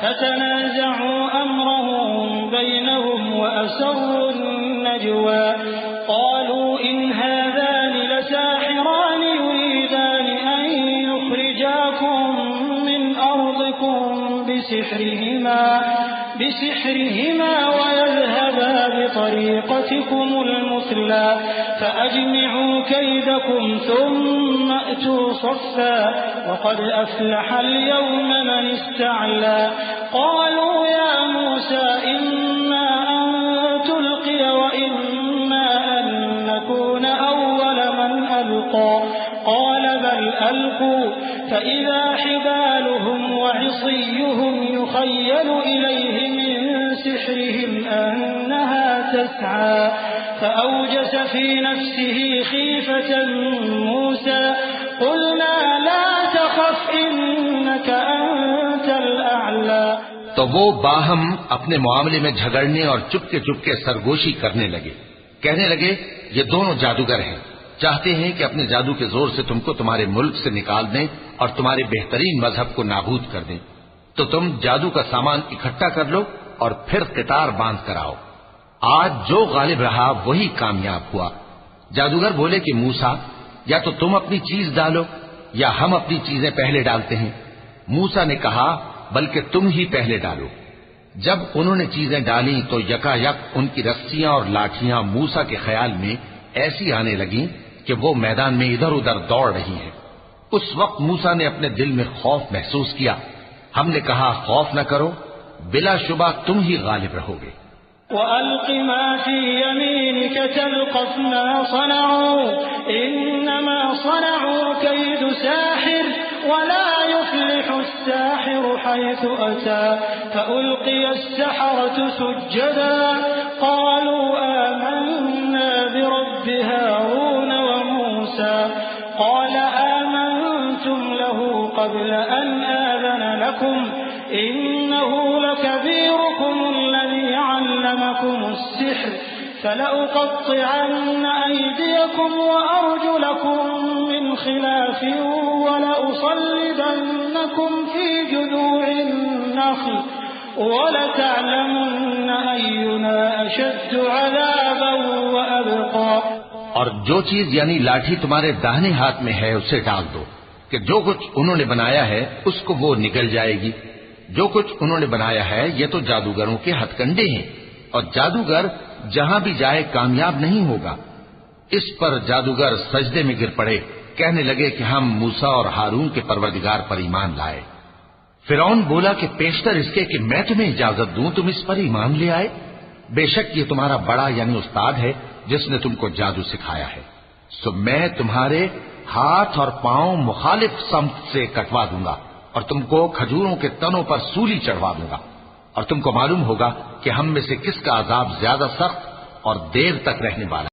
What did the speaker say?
فتنازعوا أمرهم بينهم وأسروا النجوى قالوا إن هذان لساحران يريدان أن يخرجاكم من أرضكم بسحرهما ويذهبا بطريقتكم المثلى فأجمعوا كيدكم ثم أتوا صفا وقد أفلح اليوم من استعلى قالوا يا موسى إما أن تلقي وإما أن نكون أول من ألقى قال بل ألقوا فإذا حبالهم وعصيهم يخيل إليه من سحرهم أنها تسعى فأوجس في نفسه خيفة موسى قلنا لا تخف إنك أنت الأعلى تو وہ باہم اپنے معاملے میں جھگڑنے اور چپکے چپکے سرگوشی کرنے لگے، کہنے لگے یہ دونوں جادوگر ہیں، چاہتے ہیں کہ اپنے جادو کے زور سے تم کو تمہارے ملک سے نکال دیں اور تمہارے بہترین مذہب کو نابود کر دیں، تو تم جادو کا سامان اکٹھا کر لو اور پھر قطار باندھ کر آؤ، آج جو غالب رہا وہی کامیاب ہوا۔ جادوگر بولے کہ موسیٰ یا تو تم اپنی چیز ڈالو یا ہم اپنی چیزیں پہلے ڈالتے ہیں۔ موسیٰ نے کہا بلکہ تم ہی پہلے ڈالو۔ جب انہوں نے چیزیں ڈالیں تو یکا یک ان کی رسیاں اور لاٹھیاں موسیٰ کے خیال میں ایسی آنے لگیں کہ وہ میدان میں ادھر ادھر دوڑ رہی ہیں۔ اس وقت موسیٰ نے اپنے دل میں خوف محسوس کیا۔ ہم نے کہا خوف نہ کرو، بلا شبہ تم ہی غالب رہو گے۔ وَأَلْقِ مَا فِي يَمِينِكَ تَلْقَفْ مَا صَنَعُوا إِنَّمَا صَنَعُوا كَيْدُ سَاحِرٍ وَلَا يُفْلِحُ السَّاحِرُ حَيْثُ أَتَى فَأُلْقِيَ السَّحَرَةُ سُجَّدًا قَالُوا آمَنَّا بِرَبِّ هَارُونَ وَمُوسَى قَالَ آمَنْتُمْ لَهُ قَبْلَ أَنْ آذَنَ لَكُمْ إِنَّهُ لَكَبِيرُكُمُ الَّذِي عَلَّمَكُمُ السِّحْرَ فَلَأُقَطِّعَنَّ أَيْدِيَكُمْ وَأَرْجُلَكُمْ مِنْ خِلَافٍ وَلَأُصَلِّبَنَّكُمْ فِي جُذُوعِ النَّخْلِ وَلَتَعْلَمُنَّ أَيُّنَا أَشَدُّ عَذَابًا وَأَبْقَى۔ اور جو چیز یعنی لاٹھی تمہارے داہنے ہاتھ میں ہے اسے ڈال دو کہ جو کچھ انہوں نے بنایا ہے اس کو وہ نگل جائے گی۔ جو کچھ انہوں نے بنایا ہے یہ تو جادوگروں کے ہتھ کنڈے ہیں، اور جادوگر جہاں بھی جائے کامیاب نہیں ہوگا۔ اس پر جادوگر سجدے میں گر پڑے، کہنے لگے کہ ہم موسیٰ اور ہارون کے پروردگار پر ایمان لائے۔ فرعون بولا کہ پیشتر اس کے کہ میں تمہیں اجازت دوں تم اس پر ایمان لے آئے، بے شک یہ تمہارا بڑا یعنی استاد ہے جس نے تم کو جادو سکھایا ہے، سو میں تمہارے ہاتھ اور پاؤں مخالف سمت سے کٹوا دوں گا اور تم کو کھجوروں کے تنوں پر سولی چڑھوا دوں گا، اور تم کو معلوم ہوگا کہ ہم میں سے کس کا عذاب زیادہ سخت اور دیر تک رہنے والا